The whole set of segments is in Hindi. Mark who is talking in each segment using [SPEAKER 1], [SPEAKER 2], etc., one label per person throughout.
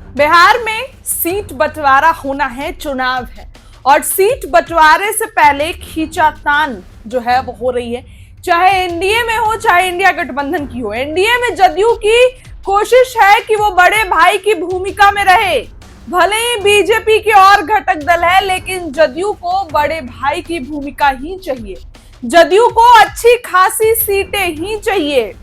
[SPEAKER 1] बिहार में सीट बंटवारा होना है, चुनाव है और सीट बंटवारे से पहले खींचातान जो है वो हो रही है। चाहे एनडीए में हो, चाहे इंडिया गठबंधन की हो। एनडीए में जदयू की कोशिश है कि वो बड़े भाई की भूमिका में रहे। भले ही बीजेपी के और घटक दल है, लेकिन जदयू को बड़े भाई की भूमिका ही चाहिए। जदयू को अच्छी खासी सीटें ही चाहिए।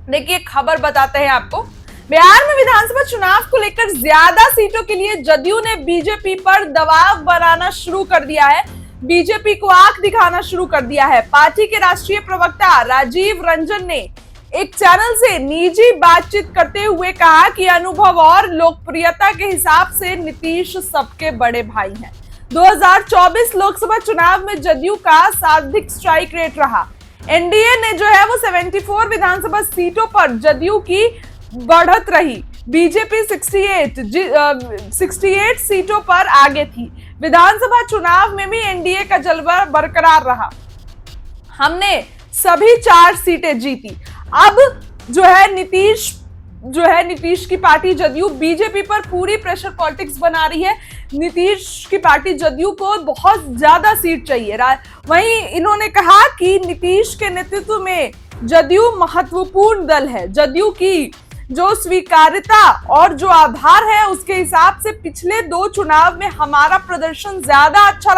[SPEAKER 1] देखिए, खबर बताते हैं आपको। बिहार में विधानसभा चुनाव को लेकर ज्यादा सीटों के लिए जदयू ने बीजेपी पर दबाव बनाना शुरू कर दिया है। बीजेपी को आंख दिखाना शुरू कर दिया है। पार्टी के राष्ट्रीय प्रवक्ता राजीव रंजन ने एक चैनल से निजी बातचीत करते हुए कहा कि अनुभव और लोकप्रियता के हिसाब से नीतीश सबके बड़े भाई हैं। 2024 लोकसभा चुनाव में जदयू का सर्वाधिक स्ट्राइक रेट रहा। एनडीए ने जो है वो 74 विधानसभा सीटों पर जदयू की बढ़त रही। बीजेपी 68 सीटों पर आगे थी। विधानसभा चुनाव में भी एनडीए का जलवा बरकरार रहा। हमने सभी 4 सीटें जीती। अब जो है नीतीश की पार्टी जदयू बीजेपी पर पूरी प्रेशर पॉलिटिक्स बना रही है। नीतीश की पार्टी जदयू को बहुत ज्यादा सीट चाहिए। वहीं इन्होंने कहा कि नीतीश के नेतृत्व में जदयू महत्वपूर्ण दल है। जदयू की जो स्वीकार्यता और जो आधार है, उसके हिसाब से पिछले 2 चुनाव में हमारा प्रदर्शन ज्यादा अच्छा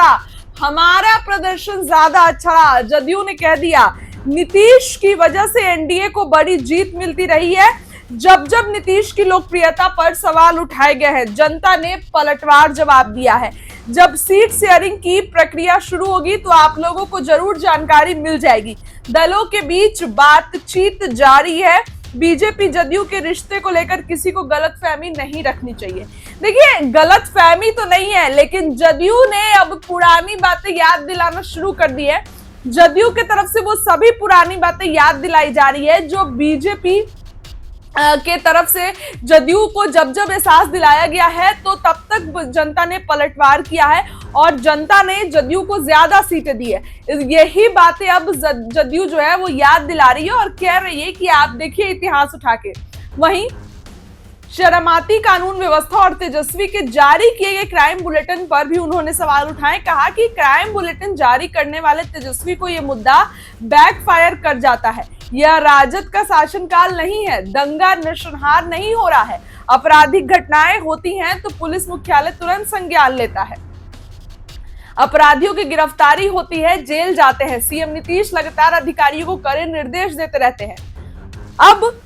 [SPEAKER 1] रहा। जदयू ने कह दिया, नीतीश की वजह से एनडीए को बड़ी जीत मिलती रही है। जब नीतीश की लोकप्रियता पर सवाल उठाए गए हैं, जनता ने पलटवार जवाब दिया है। जब सीट शेयरिंग की प्रक्रिया शुरू होगी तो आप लोगों को जरूर जानकारी मिल जाएगी। दलों के बीच बातचीत जारी है। बीजेपी जदयू के रिश्ते को लेकर किसी को गलतफहमी नहीं रखनी चाहिए। देखिए, गलतफहमी तो नहीं है, लेकिन जदयू ने अब पुरानी बातें याद दिलाना शुरू कर दी है। जदयू के तरफ से वो सभी पुरानी बातें याद दिलाई जा रही है जो बीजेपी के तरफ से जदयू को जब एहसास दिलाया गया है, तो तब तक जनता ने पलटवार किया है और जनता ने जदयू को ज्यादा सीटें दी है। यही बातें अब जदयू जो है वो याद दिला रही है और कह रही है कि आप देखिए इतिहास उठा के। वहीं शरमाती कानून व्यवस्था और तेजस्वी के जारी किए गए क्राइम बुलेटिन पर भी उन्होंने सवाल उठाए। कहा कि क्राइम बुलेटिन जारी करने वाले तेजस्वी को यह मुद्दा बैकफायर कर जाता है। यह राजद का शासनकाल नहीं है। दंगा नरसंहार नहीं हो रहा है। आपराधिक घटनाएं होती हैं तो पुलिस मुख्यालय तुरंत संज्ञान लेता है। अपराधियों की गिरफ्तारी होती है, जेल जाते हैं। सीएम नीतीश लगातार अधिकारियों को कड़े निर्देश देते रहते हैं। अब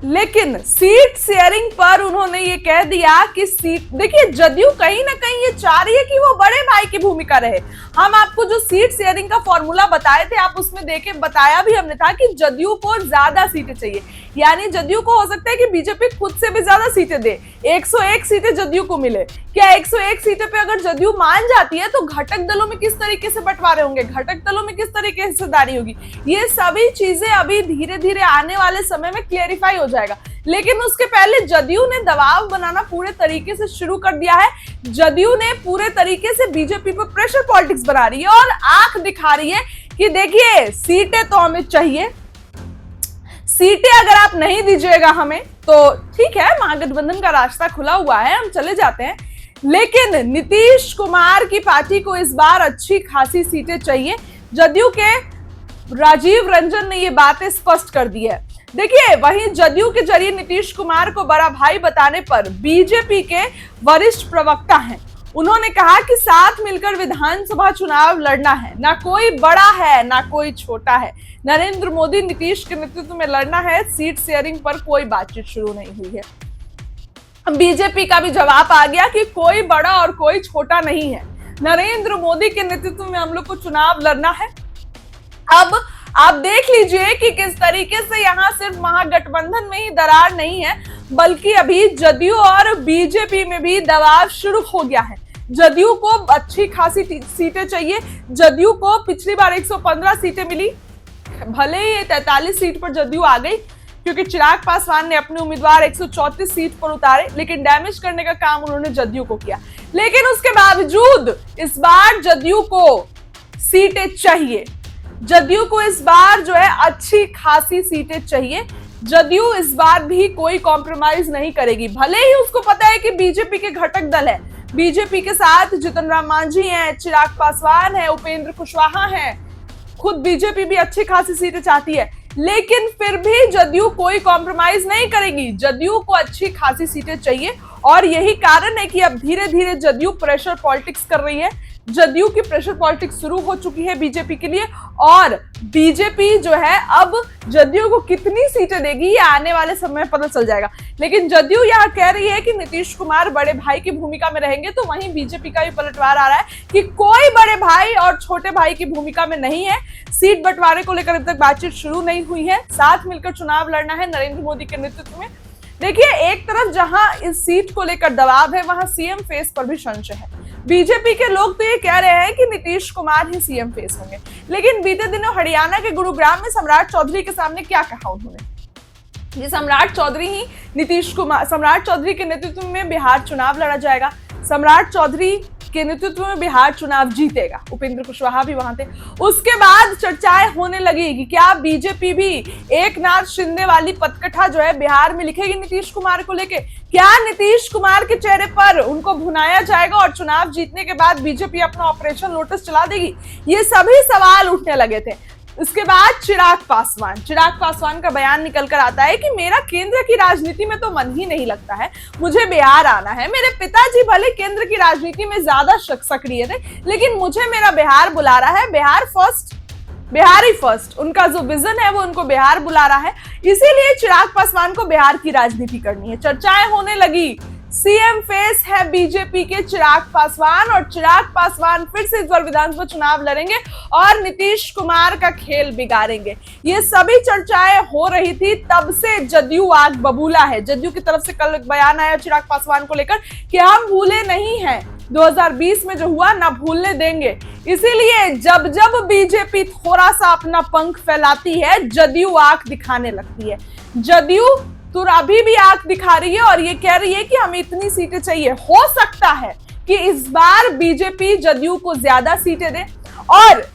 [SPEAKER 1] लेकिन सीट शेयरिंग पर उन्होंने ये कह दिया कि सीट, देखिए, जदयू कहीं ना कहीं ये चाह रही है कि वो बड़े भाई की भूमिका रहे। हम आपको जो सीट शेयरिंग का फॉर्मूला बताए थे, आप उसमें देखे बताया भी हमने था कि जदयू को ज्यादा सीटें चाहिए। यानी जदयू को हो सकता है कि बीजेपी खुद से भी ज्यादा सीटें दे, 101 सीटें जदयू को मिले। क्या 101 सीटें पे अगर जदयू मान जाती है तो घटक दलों में किस तरीके से बंटवारे होंगे, घटक दलों में किस तरीके से हिस्सेदारी होगी, ये सभी चीजें अभी धीरे धीरे आने वाले समय में क्लियरिफाई हो जाएगा। लेकिन उसके पहले जदयू ने दबाव बनाना पूरे तरीके से शुरू कर दिया है। जदयू ने पूरे तरीके से बीजेपी पर प्रेशर पॉलिटिक्स बना रही है और आंख दिखा रही है कि देखिए, सीटें तो हमें चाहिए। सीटें अगर आप नहीं दीजिएगा हमें तो ठीक है, महागठबंधन का रास्ता खुला हुआ है, हम चले जाते हैं। लेकिन नीतीश कुमार की पार्टी को इस बार अच्छी खासी सीटें चाहिए। जदयू के राजीव रंजन ने ये बातें स्पष्ट कर दी है। देखिए, वहीं जदयू के जरिए नीतीश कुमार को बड़ा भाई बताने पर बीजेपी के वरिष्ठ प्रवक्ता हैं। उन्होंने कहा कि साथ मिलकर विधानसभा चुनाव लड़ना है। ना कोई बड़ा है, ना कोई छोटा है। नरेंद्र मोदी नीतीश के नेतृत्व में लड़ना है। सीट शेयरिंग पर कोई बातचीत शुरू नहीं हुई है। बीजेपी का भी जवाब आ गया कि कोई बड़ा और कोई छोटा नहीं है। नरेंद्र मोदी के नेतृत्व में हम लोग को चुनाव लड़ना है। अब आप देख लीजिए कि किस तरीके से यहाँ सिर्फ महागठबंधन में ही दरार नहीं है, बल्कि अभी जदयू और बीजेपी में भी दबाव शुरू हो गया है। जदयू को अच्छी खासी सीटें चाहिए। जदयू को पिछली बार 115 सीटें मिली, भले ही 43 सीट पर जदयू आ गई क्योंकि चिराग पासवान ने अपने उम्मीदवार 134 सीट पर उतारे, लेकिन डैमेज करने का काम उन्होंने जदयू को किया। लेकिन उसके बावजूद इस बार जदयू को सीटें चाहिए। जदयू को इस बार जो है अच्छी खासी सीटें चाहिए। जदयू इस बार भी कोई कॉम्प्रोमाइज नहीं करेगी, भले ही उसको पता है कि बीजेपी के घटक दल है, बीजेपी के साथ जीतन राम मांझी हैं, चिराग पासवान है, उपेंद्र कुशवाहा हैं, खुद बीजेपी भी अच्छी खासी सीटें चाहती है, लेकिन फिर भी जदयू कोई कॉम्प्रोमाइज नहीं करेगी। जदयू को अच्छी खासी सीटें चाहिए और यही कारण है कि अब धीरे धीरे जदयू प्रेशर पॉलिटिक्स कर रही है। जदयू की प्रेशर पॉलिटिक्स शुरू हो चुकी है बीजेपी के लिए, और बीजेपी जो है अब जदयू को कितनी सीटें देगी ये आने वाले समय में पता चल जाएगा। लेकिन जदयू यह कह रही है कि नीतीश कुमार बड़े भाई की भूमिका में रहेंगे, तो वहीं बीजेपी का भी पलटवार आ रहा है कि कोई बड़े भाई और छोटे भाई की भूमिका में नहीं है। सीट बंटवारे को लेकर अभी तक बातचीत शुरू नहीं हुई है, साथ मिलकर चुनाव लड़ना है नरेंद्र मोदी के नेतृत्व में। देखिए, एक तरफ जहां इस सीट को लेकर दबाव है, वहां सीएम फेस पर भी संशय है। बीजेपी के लोग तो ये कह रहे हैं कि नीतीश कुमार ही सीएम फेस होंगे, लेकिन बीते दिनों हरियाणा के गुरुग्राम में सम्राट चौधरी के सामने क्या कहा उन्होंने। ये सम्राट चौधरी के नेतृत्व में बिहार चुनाव लड़ा जाएगा, सम्राट चौधरी के नेतृत्व में बिहार चुनाव जीतेगा, उपेंद्र कुशवाहा भी वहां थे। उसके बाद चर्चाएं होने लगी कि क्या बीजेपी भी एकनाथ शिंदे वाली पटकथा जो है बिहार में लिखेगी नीतीश कुमार को लेके, क्या नीतीश कुमार के चेहरे पर उनको भुनाया जाएगा और चुनाव जीतने के बाद बीजेपी अपना ऑपरेशन लोटस चला देगी। ये सभी सवाल उठने लगे थे। उसके बाद चिराग पासवान का बयान निकल कर आता है कि मेरा केंद्र की राजनीति में तो मन ही नहीं लगता है, मुझे बिहार आना है। मेरे पिताजी भले केंद्र की राजनीति में ज्यादा सक्रिय थे, लेकिन मुझे मेरा बिहार बुला रहा है, बिहारी फर्स्ट उनका जो विजन है वो उनको बिहार बुला रहा है, इसीलिए चिराग पासवान को बिहार की राजनीति करनी है। चर्चाएं होने लगी, सीएम फेस है बीजेपी के चिराग पासवान, और चिराग पासवान फिर से इस बार विधानसभा चुनाव लड़ेंगे और नीतीश कुमार का खेल बिगाड़ेंगे। ये सभी चर्चाएं हो रही थी, तब से जदयू आग बबूला है। जदयू की तरफ से कल बयान आया चिराग पासवान को लेकर कि हम भूले नहीं हैं, 2020 में जो हुआ ना भूलने देंगे। इसीलिए जब जब बीजेपी थोड़ा सा अपना पंख फैलाती है, जदयू आंख दिखाने लगती है। जदयू तो अभी भी आंख दिखा रही है और ये कह रही है कि हमें इतनी सीटें चाहिए। हो सकता है कि इस बार बीजेपी जदयू को ज्यादा सीटें दे, और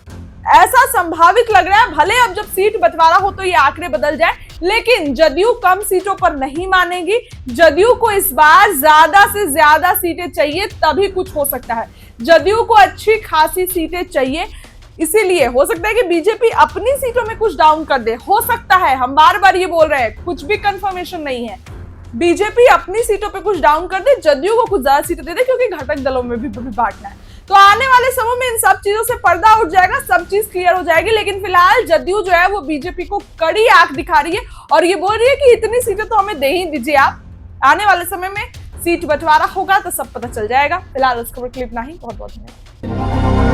[SPEAKER 1] ऐसा संभावित लग रहा है, भले अब जब सीट बंटवारा हो तो ये आंकड़े बदल जाए, लेकिन जदयू कम सीटों पर नहीं मानेगी। जदयू को इस बार ज्यादा से ज्यादा सीटें चाहिए, तभी कुछ हो सकता है। जदयू को अच्छी खासी सीटें चाहिए, इसीलिए हो सकता है कि बीजेपी अपनी सीटों में कुछ डाउन कर दे। हो सकता है, हम बार बार ये बोल रहे हैं, कुछ भी कंफर्मेशन नहीं है। बीजेपी अपनी सीटों पे कुछ डाउन कर दे, जदयू को कुछ ज्यादा सीटें दे दे, क्योंकि घटक दलों में भी बांटना है। तो आने वाले समय में इन सब चीजों से पर्दा उठ जाएगा, सब चीज क्लियर हो जाएगी। लेकिन फिलहाल जदयू जो है वो बीजेपी को कड़ी आंख दिखा रही है और ये बोल रही है कि इतनी सीटें तो हमें दे ही दीजिए आप। आने वाले समय में सीट बंटवारा होगा तो सब पता चल जाएगा। फिलहाल उस खबर के लिए इतना ही। बहुत बहुत धन्यवाद।